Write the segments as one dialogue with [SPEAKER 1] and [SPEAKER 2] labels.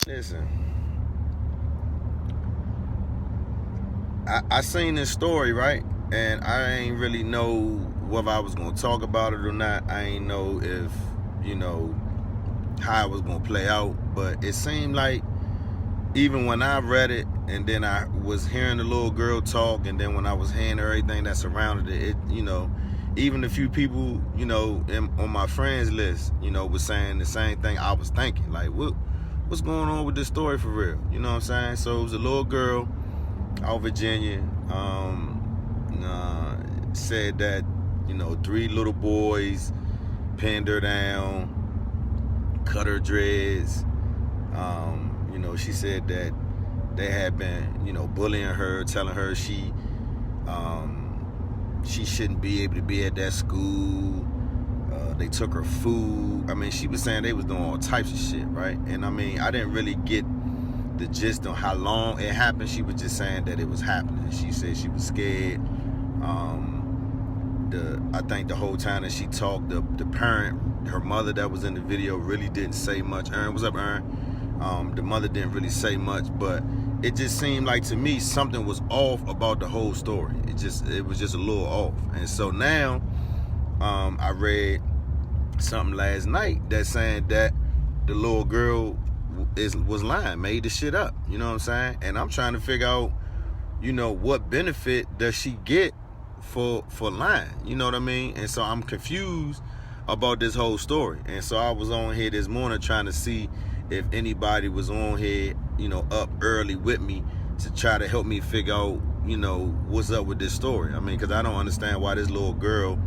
[SPEAKER 1] Listen, I seen this story, right? And I ain't really know whether I was gonna talk about it or not. I ain't know if, how it was gonna play out. But it seemed like even when I read it and then I was hearing the little girl talk, and then when I was hearing everything that surrounded it, even a few people, on my friends list, was saying the same thing I was thinking. Like, what's going on with this story for real? You know what I'm saying? So it was a little girl out of Virginia, said that, 3 little boys pinned her down, cut her dreads. She said that they had been, bullying her, telling her she shouldn't be able to be at that school. They took her food. I mean, she was saying they was doing all types of shit, right? And I mean, I didn't really get the gist on how long it happened. She was just saying that it was happening. She said she was scared. I think the whole time that she talked, the parent, her mother that was in the video, really didn't say much. Aaron, what's up, Aaron? The mother didn't really say much, but it just seemed like to me something was off about the whole story. It was just a little off. And so now, I read something last night that's saying that the little girl was lying, made the shit up. You know what I'm saying? And I'm trying to figure out, what benefit does she get for lying? You know what I mean? And so I'm confused about this whole story. And so I was on here this morning trying to see if anybody was on here, up early with me to try to help me figure out, what's up with this story. I mean, because I don't understand why this little girl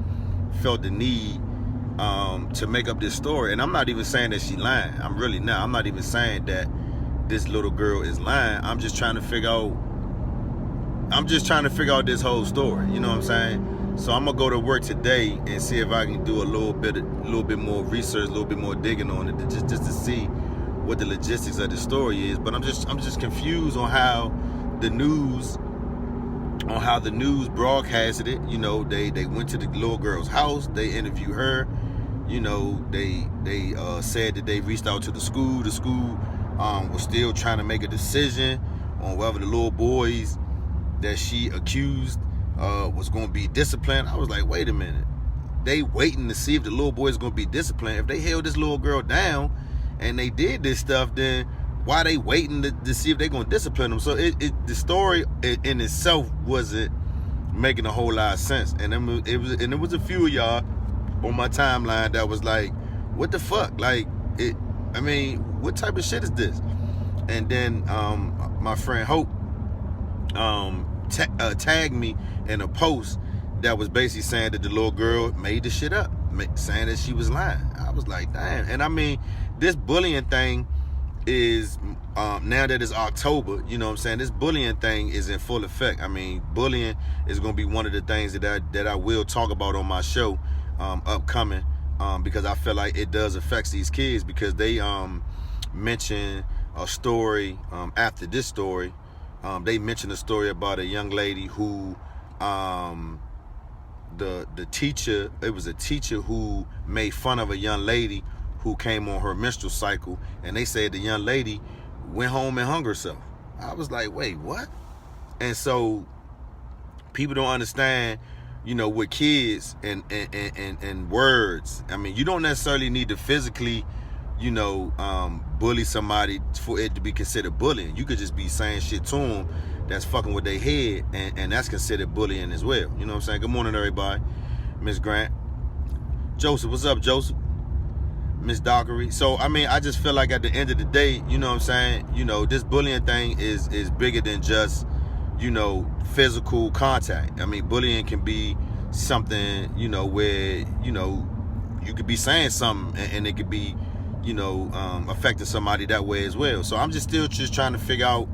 [SPEAKER 1] felt the need to make up this story. And I'm not even saying that she lying. I'm really not. I'm not even saying that this little girl is lying. I'm just trying to figure out this whole story. You know what I'm saying? So I'm gonna go to work today and see if I can do a little bit more research, a little bit more digging on it, just to see what the logistics of the story is. But I'm just confused on how the news broadcasted it. They went to the little girl's house, they interviewed her. They said that they reached out to the school. The school was still trying to make a decision on whether the little boys that she accused was going to be disciplined. I was like, wait a minute. They waiting to see if the little boy is going to be disciplined. If they held this little girl down and they did this stuff, then why they waiting to see if they're going to discipline them? So the story in itself wasn't making a whole lot of sense. And it was a few of y'all on my timeline that was like, what the fuck? Like, what type of shit is this? And then my friend Hope tagged me in a post that was basically saying that the little girl made the shit up, saying that she was lying. I was like, damn. And I mean, this bullying thing is, now that it's October, you know what I'm saying, this bullying thing is in full effect. I mean, bullying is going to be one of the things that I will talk about on my show upcoming, because I feel like it does affect these kids, because they mentioned a story after this story. They mentioned a story about a young lady who the teacher, it was a teacher who made fun of a young lady who came on her menstrual cycle, and they said the young lady went home and hung herself. I was like, wait, what? And so people don't understand, with kids and words. I mean, you don't necessarily need to physically, bully somebody for it to be considered bullying. You could just be saying shit to them that's fucking with their head, and that's considered bullying as well. You know what I'm saying? Good morning, everybody. Miss Grant. Joseph, what's up, Joseph? Miss Dockery. So, I mean, I just feel like at the end of the day, you know what I'm saying, this bullying thing is bigger than just, physical contact. I mean, bullying can be something, where, you could be saying something and it could be, affecting somebody that way as well. So I'm just trying to figure out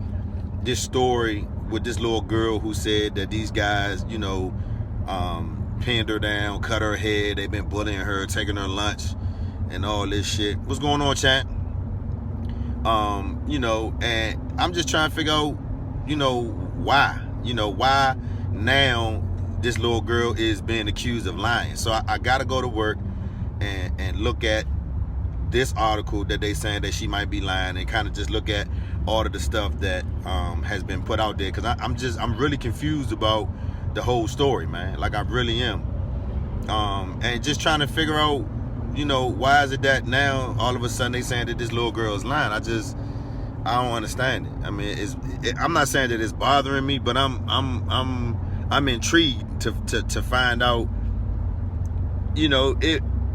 [SPEAKER 1] this story with this little girl who said that these guys, pinned her down, cut her head, they've been bullying her, taking her lunch and all this shit. What's going on, chat? And I'm just trying to figure out, why now this little girl is being accused of lying. So I gotta go to work and look at this article that they saying that she might be lying, and kind of just look at all of the stuff that has been put out there, because I'm really confused about the whole story, man. Like, I really am. And just trying to figure out, you know, why is it that now all of a sudden they saying that this little girl is lying? I don't understand it. I mean, I'm not saying that it's bothering me, but I'm intrigued to find out, you know,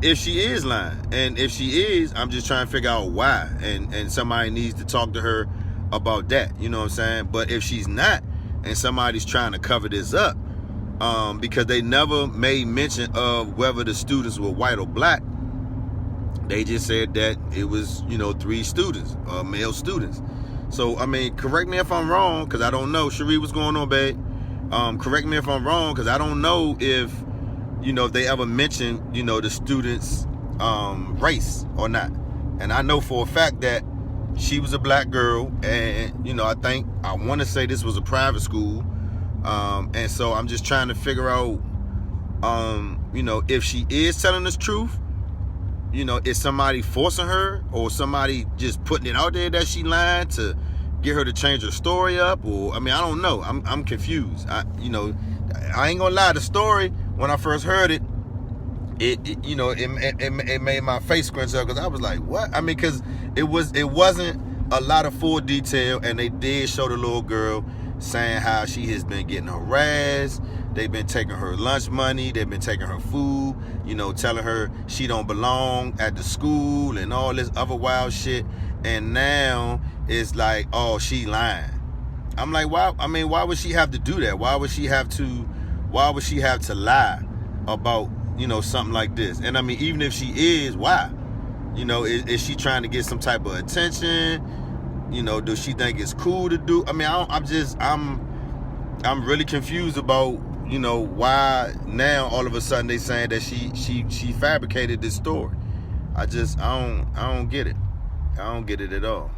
[SPEAKER 1] if she is lying. And if she is, I'm just trying to figure out why. And somebody needs to talk to her about that. You know what I'm saying? But if she's not, and somebody's trying to cover this up, because they never made mention of whether the students were white or black. They just said that it was, you know, 3 students, male students. So, I mean, correct me if I'm wrong, because I don't know. Cherie, what's going on, babe? Correct me if I'm wrong, because I don't know if, you know, if they ever mentioned, you know, the students' race or not. And I know for a fact that she was a black girl, and, you know, I want to say this was a private school. And so I'm just trying to figure out, you know, if she is telling us truth, you know, is somebody forcing her, or somebody just putting it out there that she lied to get her to change her story up? Or, I mean, I don't know. I'm confused. You know, I ain't gonna lie. The story, when I first heard it, you know, it made my face scrunch up, because I was like, what? I mean, because it wasn't a lot of full detail, and they did show the little girl saying how she has been getting harassed. They've been taking her lunch money. They've been taking her food, you know, telling her she don't belong at the school and all this other wild shit. And now it's like, oh, she lying. I'm like, why? I mean, why would she have to do that? Why would she have to lie about, you know, something like this? And I mean, even if she is, why? You know, is she trying to get some type of attention? You know, does she think it's cool to do? I mean, I'm really confused about, you know, why now all of a sudden they saying that she fabricated this story. I don't get it. I don't get it at all.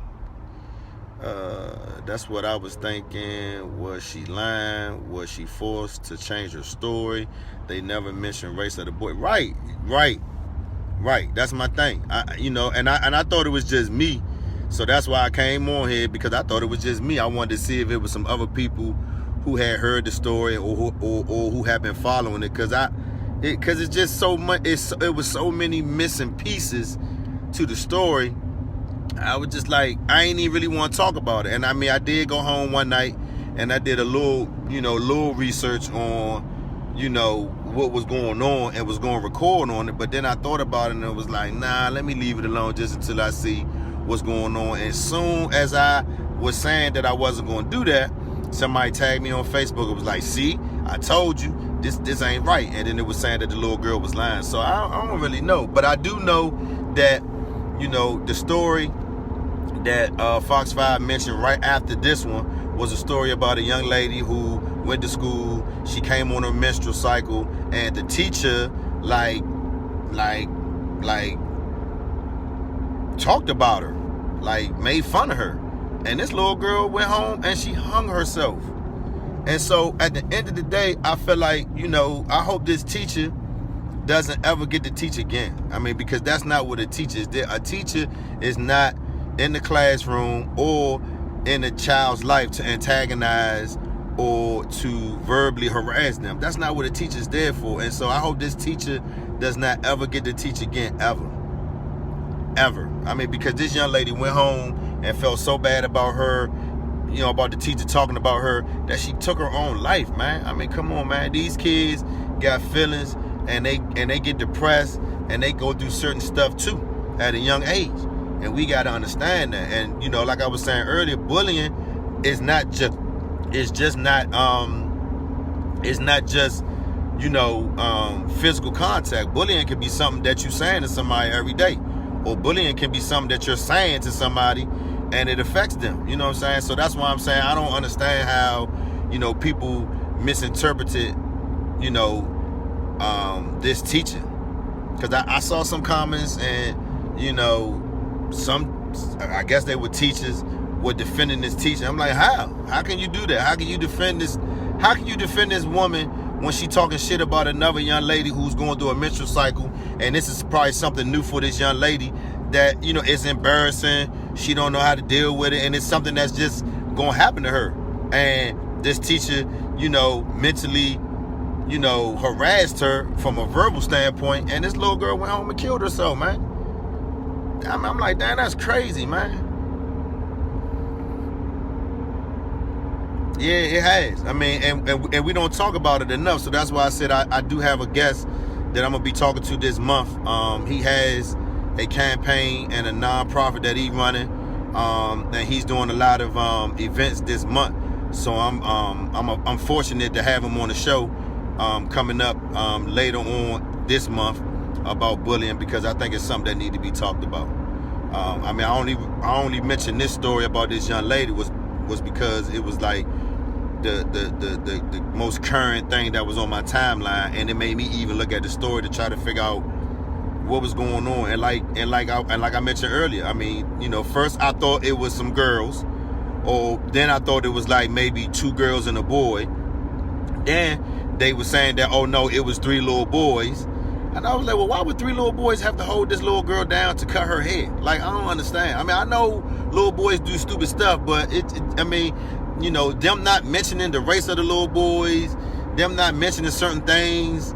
[SPEAKER 1] That's what I was thinking. Was she lying? Was she forced to change her story? They never mentioned race of the boy. Right. That's my thing. You know, and I thought it was just me. So that's why I came on here, because I thought it was just me. I wanted to see if it was some other people who had heard the story, or who had been following it, because it's just so much. It was so many missing pieces to the story. I was just like, I ain't even really want to talk about it. And I mean, I did go home one night and I did a little research on, you know, what was going on, and was going to record on it. But then I thought about it, and it was like, nah, let me leave it alone just until I see what's going on. And soon as I was saying that I wasn't going to do that, somebody tagged me on Facebook. It was like, see, I told you, this ain't right. And then it was saying that the little girl was lying. So I don't really know. But I do know that, you know, the story that Fox 5 mentioned right after this one was a story about a young lady who went to school. She came on her menstrual cycle, and the teacher like talked about her, like made fun of her. And this little girl went home and she hung herself. And so at the end of the day, I feel like, you know, I hope this teacher doesn't ever get to teach again. I mean, because that's not what a teacher is. A teacher is not in the classroom or in a child's life to antagonize or to verbally harass them. That's not what a teacher's there for. And so I hope this teacher does not ever get to teach again, ever. I mean, because this young lady went home and felt so bad about her, you know, about the teacher talking about her, that she took her own life, man. I mean, come on, man. These kids got feelings, and they get depressed, and they go through certain stuff too at a young age. And we got to understand that. And, you know, like I was saying earlier, bullying is not just, you know, physical contact. Bullying can be something that you're saying to somebody every day. Or bullying can be something that you're saying to somebody and it affects them. You know what I'm saying? So that's why I'm saying I don't understand how, you know, people misinterpreted, you know, this teaching. Because I saw some comments, and, you know, I guess they were teachers, were defending this teacher. I'm like, how? How can you do that? How can you defend this? How can you defend this woman when she talking shit about another young lady who's going through a menstrual cycle? And this is probably something new for this young lady, that, you know, it's embarrassing. She don't know how to deal with it, and it's something that's just gonna happen to her. And this teacher, you know, mentally, you know, harassed her from a verbal standpoint, and this little girl went home and killed herself, man. I'm like, damn, that's crazy, man. Yeah, it has. I mean, and we don't talk about it enough. So that's why I said I do have a guest that I'm gonna be talking to this month. He has a campaign and a nonprofit that he's running, and he's doing a lot of events this month. So I'm fortunate to have him on the show coming up later on this month about bullying, because I think it's something that needs to be talked about. I mean, I only mentioned this story about this young lady was because it was like the most current thing that was on my timeline, and it made me even look at the story to try to figure out what was going on. And like I mentioned earlier, I mean, you know, first I thought it was some girls, or then I thought it was like maybe 2 girls and a boy. Then they were saying that, oh no, it was 3 little boys. And I was like, well, why would 3 little boys have to hold this little girl down to cut her head? Like, I don't understand. I mean, I know little boys do stupid stuff, but I mean, you know, them not mentioning the race of the little boys, them not mentioning certain things,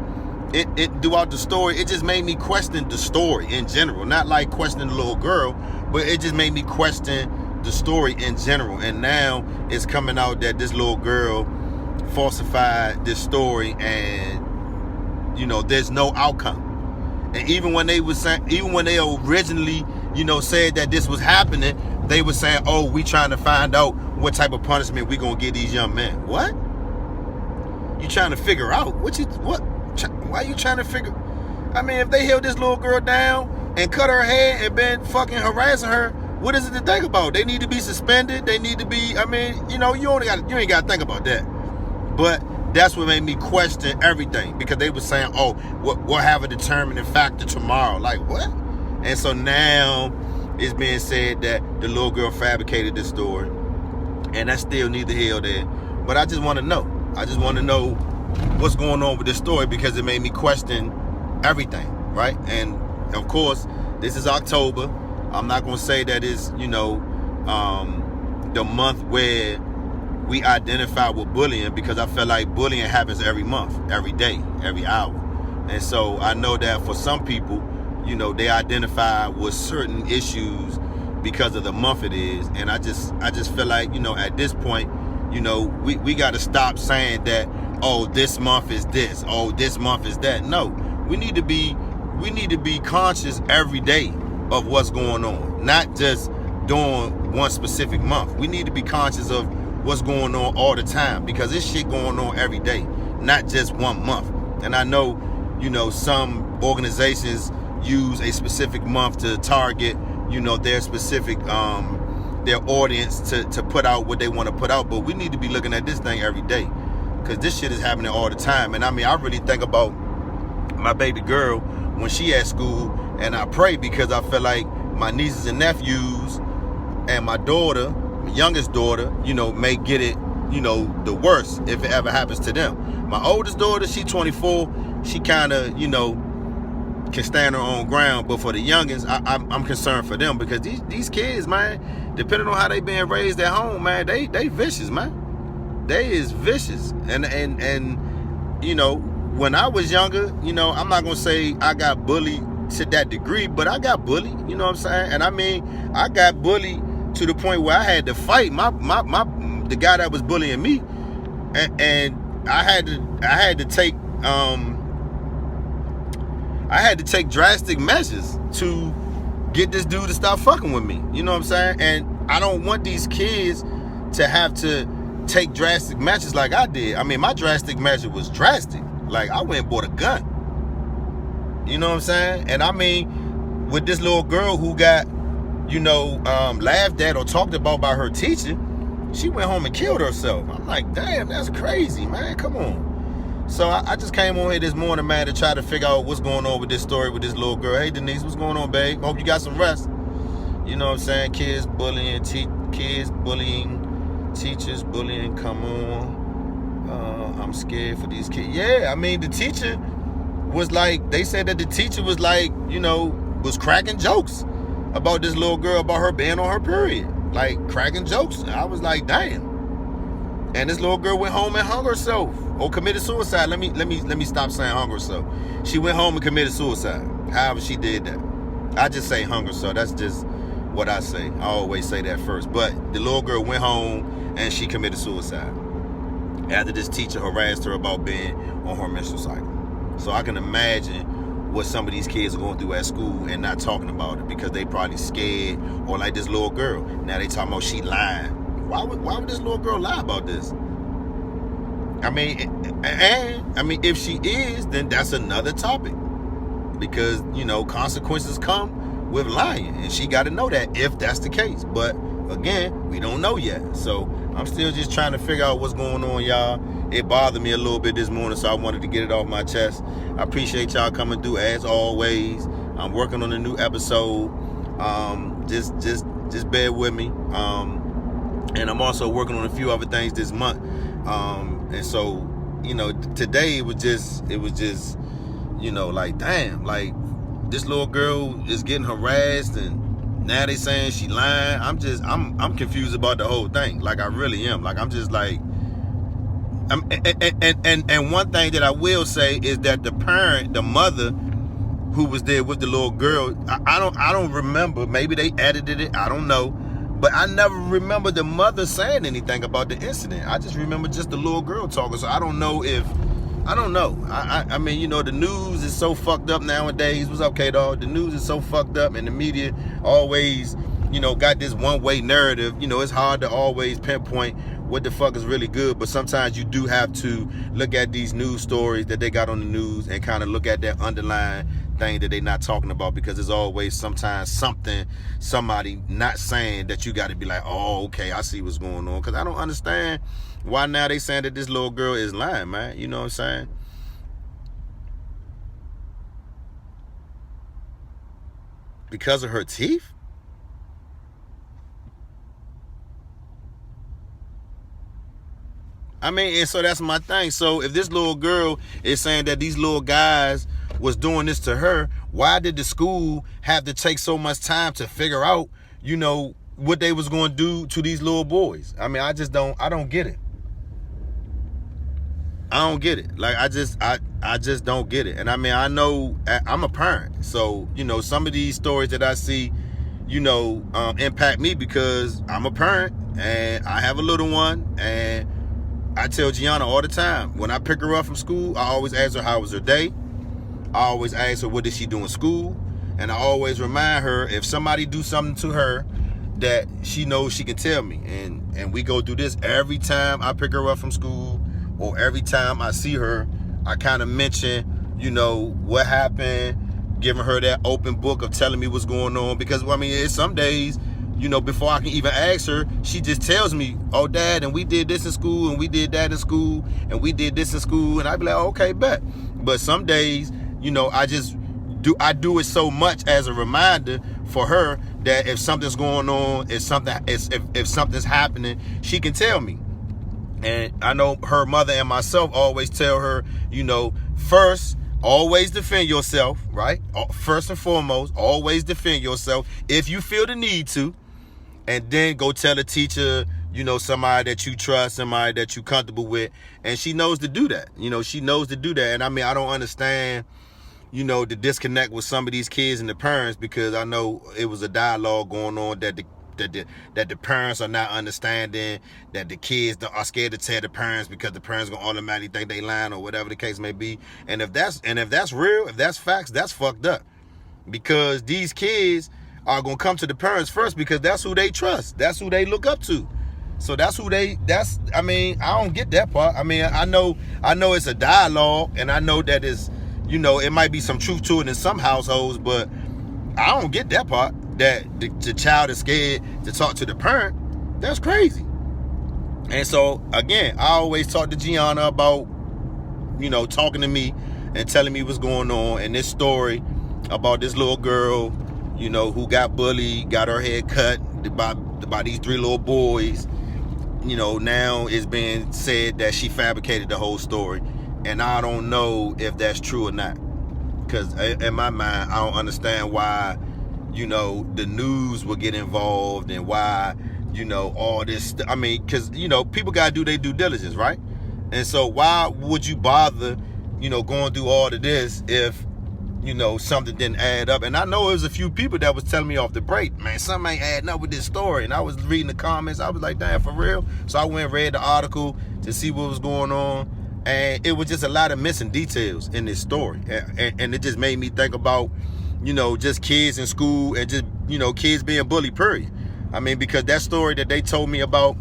[SPEAKER 1] it throughout the story, it just made me question the story in general. Not like questioning the little girl, but it just made me question the story in general. And now it's coming out that this little girl falsified this story, and you know, there's no outcome. And even when they originally, you know, said that this was happening, they were saying, oh, we trying to find out what type of punishment we gonna give these young men. What? You trying to figure out? Why you trying to figure? I mean, if they held this little girl down and cut her head and been fucking harassing her, what is it to think about? They need to be suspended. They need to be, I mean, you know, you ain't got to think about that. But that's what made me question everything, because they were saying, oh, we'll have a determining factor tomorrow. Like, what? And so now it's being said that the little girl fabricated this story, and that's still neither here or there. But I just want to know. I just want to know what's going on with this story, because it made me question everything, right? And of course, this is October. I'm not going to say that it's, you know, the month where we identify with bullying, because I feel like bullying happens every month, every day, every hour. And so I know that for some people, you know, they identify with certain issues because of the month it is. And I just feel like, you know, at this point, you know, we got to stop saying that, oh, this month is this, oh, this month is that. No, we need to be conscious every day of what's going on, not just during one specific month. We need to be conscious of what's going on all the time, because this shit going on every day, not just one month. And I know, you know, some organizations use a specific month to target, you know, their specific their audience to put out what they want to put out. But we need to be looking at this thing every day, because this shit is happening all the time. And I mean, I really think about my baby girl when she at school, and I pray, because I feel like my nieces and nephews and my daughter, my youngest daughter, you know, may get it, you know, the worst if it ever happens to them. My oldest daughter, she's 24. She kind of, you know, can stand her own ground. But for the youngest, I'm concerned for them, because these kids, man, depending on how they being raised at home, man, they vicious, man. They is vicious. And you know, when I was younger, you know, I'm not gonna say I got bullied to that degree, but I got bullied, you know what I'm saying? And I mean, I got bullied to the point where I had to fight the guy that was bullying me, and I had to take drastic measures to get this dude to stop fucking with me. You know what I'm saying? And I don't want these kids to have to take drastic measures like I did. I mean, my drastic measure was drastic. Like, I went and bought a gun. You know what I'm saying? And I mean, with this little girl who got, you know, laughed at or talked about by her teacher, she went home and killed herself. I'm like, damn, that's crazy, man. Come on. So I just came on here this morning, man, to try to figure out what's going on with this story with this little girl. Hey, Denise, what's going on, babe? Hope you got some rest. You know what I'm saying? Kids bullying, teachers bullying. Come on. I'm scared for these kids. Yeah, I mean, the teacher was like, they said that the teacher was like, you know, was cracking jokes about this little girl, about her being on her period, like cracking jokes. I was like, damn. And this little girl went home and hung herself or committed suicide. Let me stop saying hung herself. She went home and committed suicide. However she did that. I just say hung herself. That's just what I say. I always say that first. But the little girl went home and she committed suicide after this teacher harassed her about being on her menstrual cycle. So I can imagine what some of these kids are going through at school and not talking about it because they probably scared, or like this little girl. Now they talking about she lying. Why would this little girl lie about this? I mean, if she is, then that's another topic. Because, consequences come with lying. And she got to know that if that's the case. But, again, we don't know yet. So, I'm still just trying to figure out what's going on, y'all. It bothered me a little bit this morning, so I wanted to get it off my chest. I appreciate y'all coming through, as always. I'm working on a new episode. Just bear with me. And I'm also working on a few other things this month. And so, today it was just, like, damn, like this little girl is getting harassed and now they saying she lying. I'm confused about the whole thing. Like, I really am. Like, I'm just like, and one thing that I will say is that the parent, the mother who was there with the little girl, I don't remember. Maybe they edited it. I don't know. But I never remember the mother saying anything about the incident. I just remember just the little girl talking. So I don't know. I mean, the news is so fucked up nowadays. What's up, K-Dog? The news is so fucked up and the media always, got this one-way narrative. It's hard to always pinpoint what the fuck is really good. But sometimes you do have to look at these news stories that they got on the news and kind of look at that underlying thing that they're not talking about, because there's always sometimes somebody not saying that you got to be like, oh, okay, I see what's going on. Because I don't understand why now they saying that this little girl is lying, man. You know what I'm saying? Because of her teeth? I mean, and so that's my thing. So if this little girl is saying that these little guys was doing this to her, why did the school have to take so much time to figure out, what they was going to do to these little boys? I mean, I don't get it. I don't get it. Like, I just don't get it. And I mean, I know I'm a parent. So, some of these stories that I see, impact me because I'm a parent and I have a little one. And I tell Gianna all the time, when I pick her up from school, I always ask her how was her day. I always ask her what did she do in school. And I always remind her if somebody do something to her that she knows she can tell me. And we go through this every time I pick her up from school or every time I see her. I kind of mention, what happened, giving her that open book of telling me what's going on. Because, it's some days, before I can even ask her, she just tells me, oh, Dad, and we did this in school, and we did that in school, and we did this in school. And I be like, okay, bet. But some days, I do it so much as a reminder for her that if something's going on, if something's happening, she can tell me. And I know her mother and myself always tell her, first, always defend yourself, right? First and foremost, always defend yourself if you feel the need to. And then go tell a teacher, somebody that you trust, somebody that you're comfortable with. And she knows to do that. She knows to do that. And I mean, I don't understand, the disconnect with some of these kids and the parents, because I know it was a dialogue going on that the parents are not understanding, that the kids are scared to tell the parents because the parents gonna automatically think they lying or whatever the case may be. And if that's real, if that's facts, that's fucked up. Because these kids are gonna come to the parents first because that's who they trust. That's who they look up to. So I don't get that part. I mean, I know it's a dialogue, and I know that it's, it might be some truth to it in some households, but I don't get that part, that the child is scared to talk to the parent. That's crazy. And so, again, I always talk to Gianna about, talking to me and telling me what's going on. And this story about this little girl, who got bullied, got her head cut by these 3 little boys, now it's being said that she fabricated the whole story. And I don't know if that's true or not. Because in my mind, I don't understand why, you know, the news will get involved and why, you know, all this. I mean, because, you know, people got to do their due diligence, right? And so why would you bother, you know, going through all of this if, you know, something didn't add up? And I know there was a few people that was telling me off the break, man, something ain't adding up with this story. And I was reading the comments. I was like, damn, for real? So I went and read the article to see what was going on. And it was just a lot of missing details in this story. And it just made me think about, you know, just kids in school and just, you know, kids being bullied, period. I mean, because that story that they told me about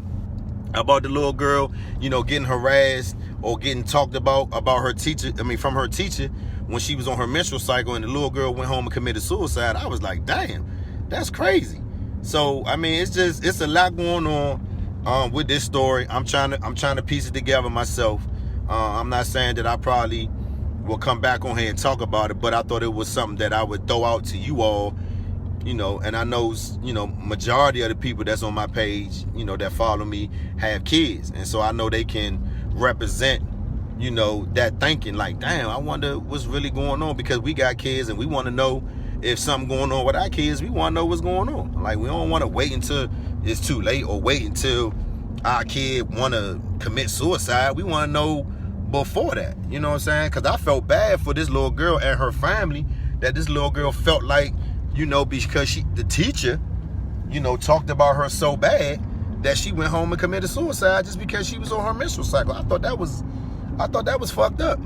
[SPEAKER 1] the little girl, you know, getting harassed or getting talked about her teacher, from her teacher when she was on her menstrual cycle and the little girl went home and committed suicide, I was like, damn, that's crazy. So, I mean, it's a lot going on with this story. I'm trying to piece it together myself. I'm not saying that I probably will come back on here and talk about it, but I thought it was something that I would throw out to you all, you know, and I know, you know, majority of the people that's on my page, you know, that follow me have kids. And so I know they can represent, you know, that thinking like, damn, I wonder what's really going on, because we got kids and we want to know if something going on with our kids. We want to know what's going on. Like, we don't want to wait until it's too late or wait until our kid want to commit suicide. We want to know before that, you know what I'm saying? Because I felt bad for this little girl and her family, that this little girl felt like, you know, because the teacher, you know, talked about her so bad that she went home and committed suicide just because she was on her menstrual cycle. I thought that was fucked up.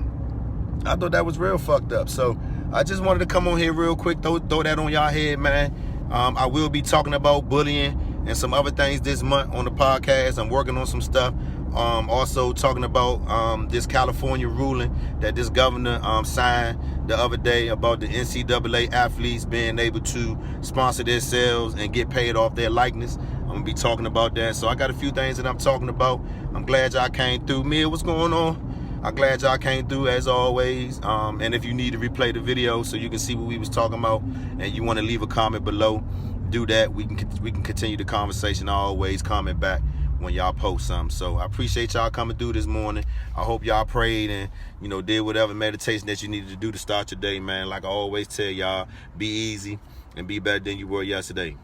[SPEAKER 1] I thought that was real fucked up. So I just wanted to come on here real quick, throw that on y'all head, man. I will be talking about bullying and some other things this month on the podcast. I'm working on some stuff. Also talking about this California ruling that this governor signed the other day about the NCAA athletes being able to sponsor themselves and get paid off their likeness. I'm gonna be talking about that. So I got a few things that I'm talking about. I'm glad y'all came through. Mia, what's going on? I'm glad y'all came through as always. And if you need to replay the video so you can see what we was talking about, and you want to leave a comment below, do that. We can continue the conversation. I always comment back when y'all post something. So I appreciate y'all coming through this morning. I hope y'all prayed and, you know, did whatever meditation that you needed to do to start your day, man. Like I always tell y'all, be easy and be better than you were yesterday.